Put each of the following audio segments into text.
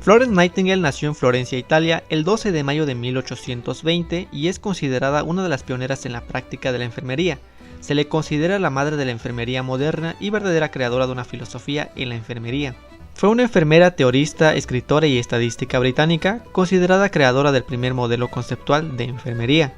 Florence Nightingale nació en Florencia, Italia, el 12 de mayo de 1820 y es considerada una de las pioneras en la práctica de la enfermería. Se le considera la madre de la enfermería moderna y verdadera creadora de una filosofía en la enfermería. Fue una enfermera, teorista, escritora y estadística británica, considerada creadora del primer modelo conceptual de enfermería.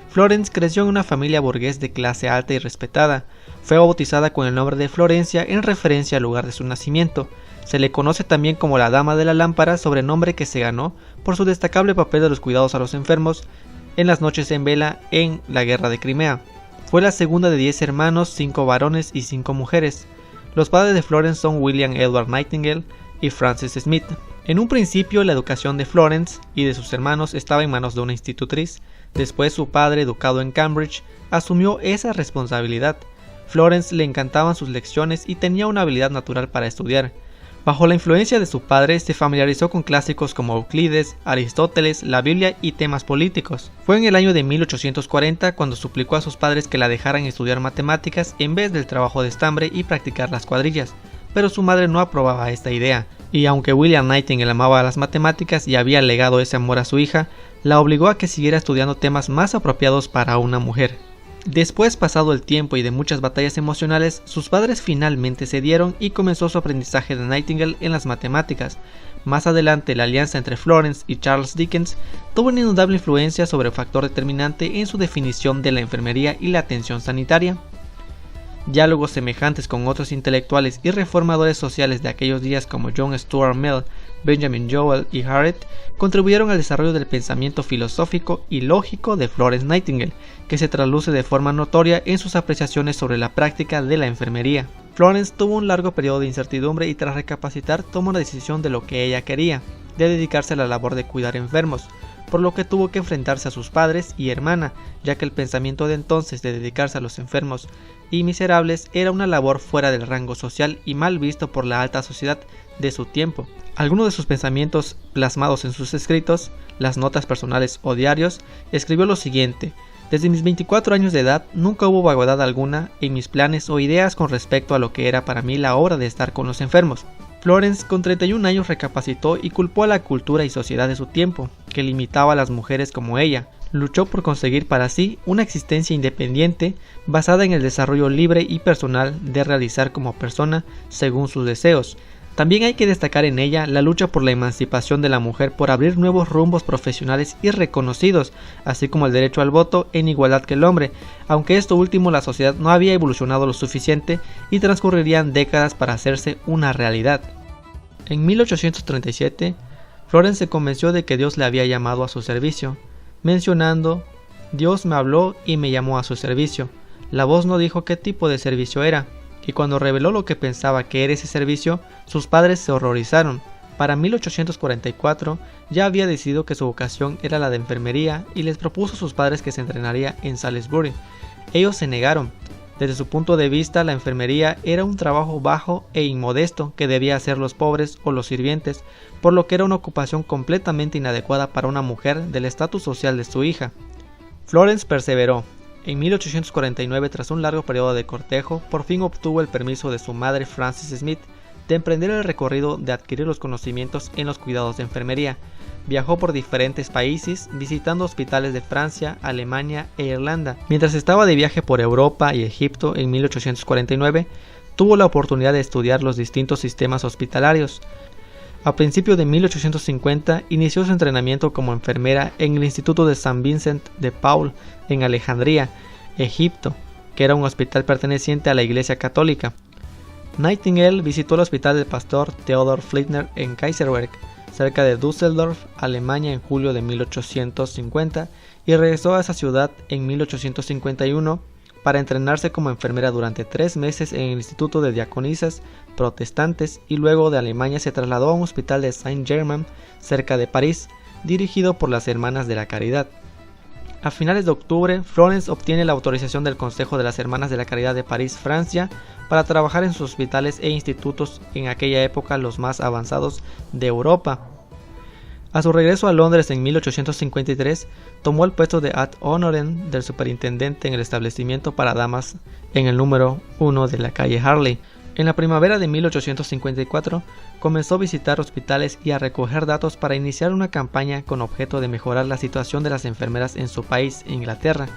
Florence creció en una familia burgués de clase alta y respetada. Fue bautizada con el nombre de Florencia en referencia al lugar de su nacimiento. Se le conoce también como la Dama de la Lámpara, sobrenombre que se ganó por su destacable papel de los cuidados a los enfermos en las noches en vela en la Guerra de Crimea. Fue la segunda de 10 hermanos, 5 varones y 5 mujeres. Los padres de Florence son William Edward Nightingale y Frances Smith. En un principio, la educación de Florence y de sus hermanos estaba en manos de una institutriz. Después, su padre, educado en Cambridge, asumió esa responsabilidad. Florence le encantaban sus lecciones y tenía una habilidad natural para estudiar. Bajo la influencia de su padre, se familiarizó con clásicos como Euclides, Aristóteles, la Biblia y temas políticos. Fue en el año de 1840 cuando suplicó a sus padres que la dejaran estudiar matemáticas en vez del trabajo de estambre y practicar las cuadrillas, pero su madre no aprobaba esta idea, y aunque William Nightingale amaba las matemáticas y había legado ese amor a su hija, la obligó a que siguiera estudiando temas más apropiados para una mujer. Después, pasado el tiempo y de muchas batallas emocionales, sus padres finalmente cedieron y comenzó su aprendizaje de Nightingale en las matemáticas. Más adelante, la alianza entre Florence y Charles Dickens tuvo una indudable influencia sobre el factor determinante en su definición de la enfermería y la atención sanitaria. Diálogos semejantes con otros intelectuales y reformadores sociales de aquellos días como John Stuart Mill, Benjamin Jowett y Harriet contribuyeron al desarrollo del pensamiento filosófico y lógico de Florence Nightingale, que se trasluce de forma notoria en sus apreciaciones sobre la práctica de la enfermería. Florence tuvo un largo periodo de incertidumbre y tras recapacitar tomó una decisión de lo que ella quería, de dedicarse a la labor de cuidar enfermos, por lo que tuvo que enfrentarse a sus padres y hermana, ya que el pensamiento de entonces de dedicarse a los enfermos y miserables era una labor fuera del rango social y mal visto por la alta sociedad de su tiempo. Algunos de sus pensamientos plasmados en sus escritos, las notas personales o diarios, escribió lo siguiente: desde mis 24 años de edad nunca hubo vaguedad alguna en mis planes o ideas con respecto a lo que era para mí la obra de estar con los enfermos. Florence con 31 años recapacitó y culpó a la cultura y sociedad de su tiempo, que limitaba a las mujeres como ella. Luchó por conseguir para sí una existencia independiente basada en el desarrollo libre y personal de realizar como persona según sus deseos. También hay que destacar en ella la lucha por la emancipación de la mujer por abrir nuevos rumbos profesionales y reconocidos, así como el derecho al voto en igualdad que el hombre, aunque esto último la sociedad no había evolucionado lo suficiente y transcurrirían décadas para hacerse una realidad. En 1837, Florence se convenció de que Dios le había llamado a su servicio, mencionando: Dios me habló y me llamó a su servicio. La voz no dijo qué tipo de servicio era, y cuando reveló lo que pensaba que era ese servicio, sus padres se horrorizaron. Para 1844 ya había decidido que su vocación era la de enfermería y les propuso a sus padres que se entrenaría en Salisbury. Ellos se negaron. Desde su punto de vista, la enfermería era un trabajo bajo e inmodesto que debía hacer los pobres o los sirvientes, por lo que era una ocupación completamente inadecuada para una mujer del estatus social de su hija. Florence perseveró. En 1849, tras un largo periodo de cortejo, por fin obtuvo el permiso de su madre Frances Smith de emprender el recorrido de adquirir los conocimientos en los cuidados de enfermería. Viajó por diferentes países, visitando hospitales de Francia, Alemania e Irlanda. Mientras estaba de viaje por Europa y Egipto en 1849, tuvo la oportunidad de estudiar los distintos sistemas hospitalarios. A principios de 1850 inició su entrenamiento como enfermera en el Instituto de San Vincent de Paul en Alejandría, Egipto, que era un hospital perteneciente a la Iglesia Católica. Nightingale visitó el hospital del pastor Theodor Flittner en Kaiserberg, cerca de Düsseldorf, Alemania, en julio de 1850 y regresó a esa ciudad en 1851 para entrenarse como enfermera durante 3 meses en el Instituto de Diaconisas Protestantes y luego de Alemania se trasladó a un hospital de Saint-Germain cerca de París, dirigido por las Hermanas de la Caridad. A finales de octubre, Florence obtiene la autorización del Consejo de las Hermanas de la Caridad de París, Francia, para trabajar en sus hospitales e institutos en aquella época los más avanzados de Europa. A su regreso a Londres en 1853, tomó el puesto de ad honorem del superintendente en el establecimiento para damas en el número 1 de la calle Harley. En la primavera de 1854 comenzó a visitar hospitales y a recoger datos para iniciar una campaña con objeto de mejorar la situación de las enfermeras en su país, Inglaterra.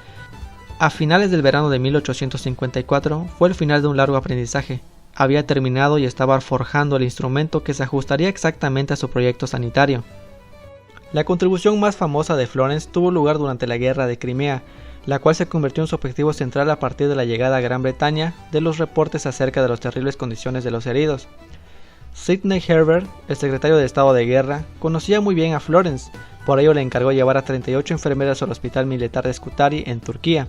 A finales del verano de 1854 fue el final de un largo aprendizaje. Había terminado y estaba forjando el instrumento que se ajustaría exactamente a su proyecto sanitario. La contribución más famosa de Florence tuvo lugar durante la Guerra de Crimea, la cual se convirtió en su objetivo central a partir de la llegada a Gran Bretaña de los reportes acerca de las terribles condiciones de los heridos. Sidney Herbert, el secretario de Estado de Guerra, conocía muy bien a Florence, por ello le encargó llevar a 38 enfermeras al Hospital Militar de Scutari en Turquía.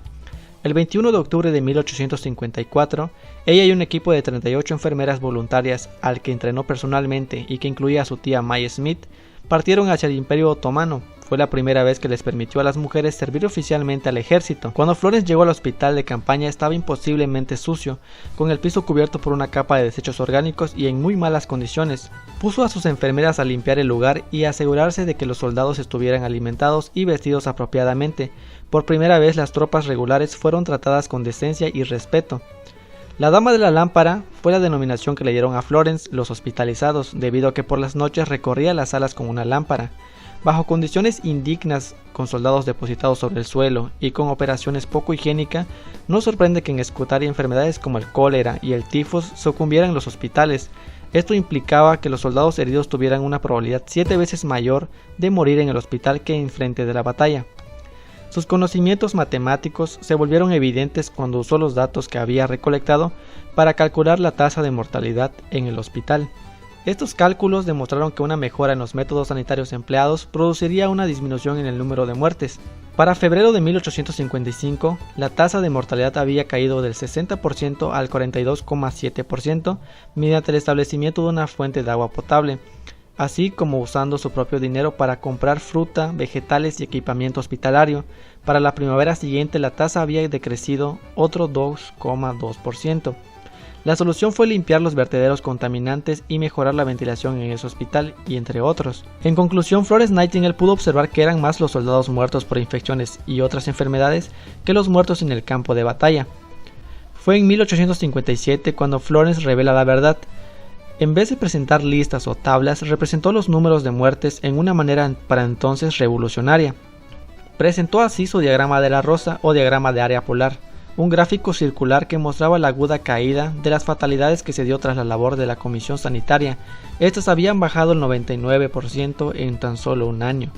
El 21 de octubre de 1854, ella y un equipo de 38 enfermeras voluntarias, al que entrenó personalmente y que incluía a su tía May Smith, partieron hacia el Imperio Otomano. Fue la primera vez que les permitió a las mujeres servir oficialmente al ejército. Cuando Florence llegó al hospital de campaña estaba imposiblemente sucio, con el piso cubierto por una capa de desechos orgánicos y en muy malas condiciones. Puso a sus enfermeras a limpiar el lugar y a asegurarse de que los soldados estuvieran alimentados y vestidos apropiadamente. Por primera vez las tropas regulares fueron tratadas con decencia y respeto. La Dama de la Lámpara fue la denominación que le dieron a Florence los hospitalizados, debido a que por las noches recorría las salas con una lámpara. Bajo condiciones indignas, con soldados depositados sobre el suelo y con operaciones poco higiénicas, no sorprende que en Scutari enfermedades como el cólera y el tifus sucumbieran en los hospitales. Esto implicaba que los soldados heridos tuvieran una probabilidad 7 veces mayor de morir en el hospital que en frente de la batalla. Sus conocimientos matemáticos se volvieron evidentes cuando usó los datos que había recolectado para calcular la tasa de mortalidad en el hospital. Estos cálculos demostraron que una mejora en los métodos sanitarios empleados produciría una disminución en el número de muertes. Para febrero de 1855, la tasa de mortalidad había caído del 60% al 42,7% mediante el establecimiento de una fuente de agua potable, así como usando su propio dinero para comprar fruta, vegetales y equipamiento hospitalario. Para la primavera siguiente la tasa había decrecido otro 2,2%. La solución fue limpiar los vertederos contaminantes y mejorar la ventilación en ese hospital, y entre otros. En conclusión, Florence Nightingale pudo observar que eran más los soldados muertos por infecciones y otras enfermedades que los muertos en el campo de batalla. Fue en 1857 cuando Florence revela la verdad. En vez de presentar listas o tablas, representó los números de muertes en una manera para entonces revolucionaria. Presentó así su diagrama de la rosa o diagrama de área polar, un gráfico circular que mostraba la aguda caída de las fatalidades que se dio tras la labor de la comisión sanitaria. Estas habían bajado el 99% en tan solo un año.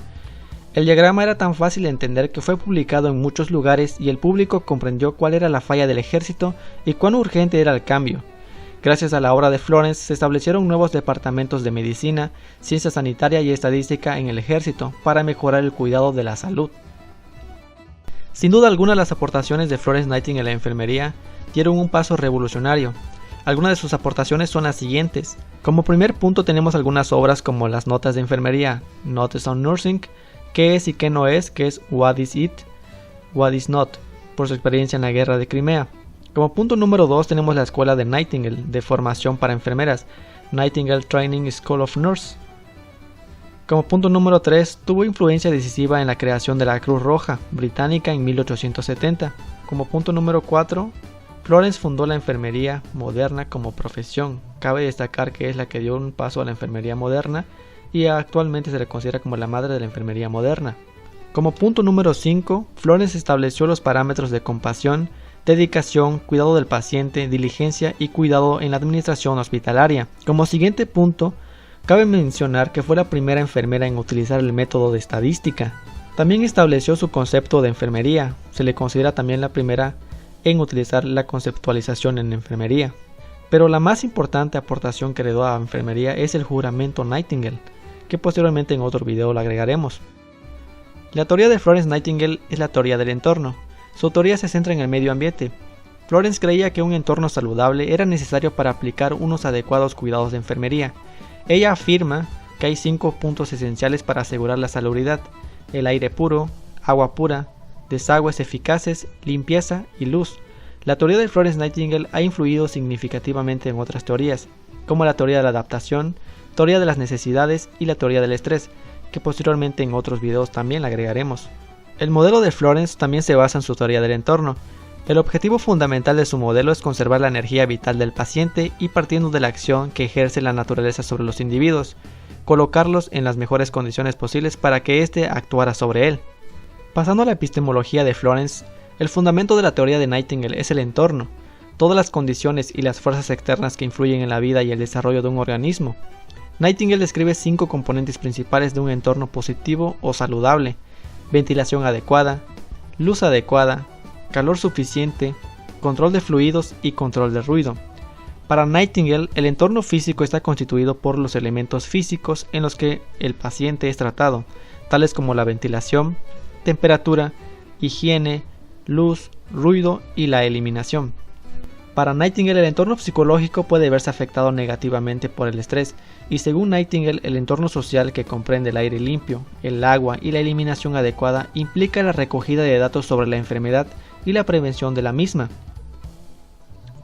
El diagrama era tan fácil de entender que fue publicado en muchos lugares y el público comprendió cuál era la falla del ejército y cuán urgente era el cambio. Gracias a la obra de Florence se establecieron nuevos departamentos de medicina, ciencia sanitaria y estadística en el ejército para mejorar el cuidado de la salud. Sin duda alguna, las aportaciones de Florence Nightingale a la enfermería dieron un paso revolucionario. Algunas de sus aportaciones son las siguientes. Como primer punto tenemos algunas obras como las notas de enfermería, Notes on Nursing, qué es y qué no es, que es What is it, What is not, por su experiencia en la Guerra de Crimea. Como punto número 2 tenemos la escuela de Nightingale de formación para enfermeras, Nightingale Training School of Nurse. Como punto número 3, tuvo influencia decisiva en la creación de la Cruz Roja británica en 1870. Como punto número 4, Florence fundó la enfermería moderna como profesión. Cabe destacar que es la que dio un paso a la enfermería moderna y actualmente se le considera como la madre de la enfermería moderna. Como punto número 5, Florence estableció los parámetros de compasión, dedicación, cuidado del paciente, diligencia y cuidado en la administración hospitalaria. Como siguiente punto, cabe mencionar que fue la primera enfermera en utilizar el método de estadística. También estableció su concepto de enfermería. Se le considera también la primera en utilizar la conceptualización en enfermería. Pero la más importante aportación que heredó a la enfermería es el juramento Nightingale, que posteriormente en otro video lo agregaremos. La teoría de Florence Nightingale es la teoría del entorno. Su teoría se centra en el medio ambiente. Florence creía que un entorno saludable era necesario para aplicar unos adecuados cuidados de enfermería. Ella afirma que hay 5 puntos esenciales para asegurar la salubridad: el aire puro, agua pura, desagües eficaces, limpieza y luz. La teoría de Florence Nightingale ha influido significativamente en otras teorías, como la teoría de la adaptación, teoría de las necesidades y la teoría del estrés, que posteriormente en otros videos también la agregaremos. El modelo de Florence también se basa en su teoría del entorno. El objetivo fundamental de su modelo es conservar la energía vital del paciente y, partiendo de la acción que ejerce la naturaleza sobre los individuos, colocarlos en las mejores condiciones posibles para que éste actuara sobre él. Pasando a la epistemología de Florence, el fundamento de la teoría de Nightingale es el entorno, todas las condiciones y las fuerzas externas que influyen en la vida y el desarrollo de un organismo. Nightingale describe 5 componentes principales de un entorno positivo o saludable: ventilación adecuada, luz adecuada, calor suficiente, control de fluidos y control de ruido. Para Nightingale, el entorno físico está constituido por los elementos físicos en los que el paciente es tratado, tales como la ventilación, temperatura, higiene, luz, ruido y la eliminación. Para Nightingale, el entorno psicológico puede verse afectado negativamente por el estrés, y según Nightingale, el entorno social, que comprende el aire limpio, el agua y la eliminación adecuada, implica la recogida de datos sobre la enfermedad y la prevención de la misma.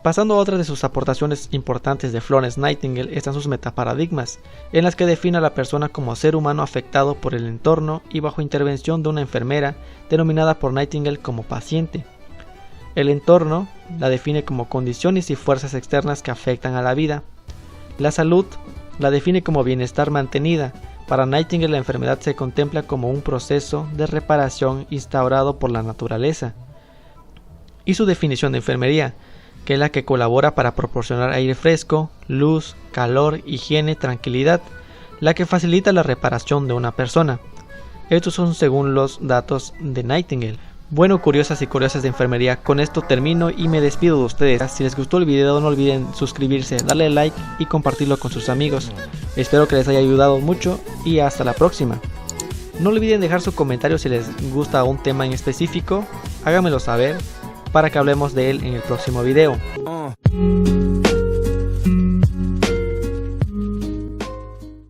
Pasando a otras de sus aportaciones importantes de Florence Nightingale están sus metaparadigmas, en las que define a la persona como ser humano afectado por el entorno y bajo intervención de una enfermera, denominada por Nightingale como paciente. El entorno la define como condiciones y fuerzas externas que afectan a la vida. La salud la define como bienestar mantenida. Para Nightingale, la enfermedad se contempla como un proceso de reparación instaurado por la naturaleza. Y su definición de enfermería, que es la que colabora para proporcionar aire fresco, luz, calor, higiene, tranquilidad, la que facilita la reparación de una persona. Estos son según los datos de Nightingale. Bueno, curiosas y curiosas de enfermería, con esto termino y me despido de ustedes. Si les gustó el video, no olviden suscribirse, darle like y compartirlo con sus amigos. Espero que les haya ayudado mucho y hasta la próxima. No olviden dejar su comentario si les gusta un tema en específico, háganmelo saber para que hablemos de él en el próximo video.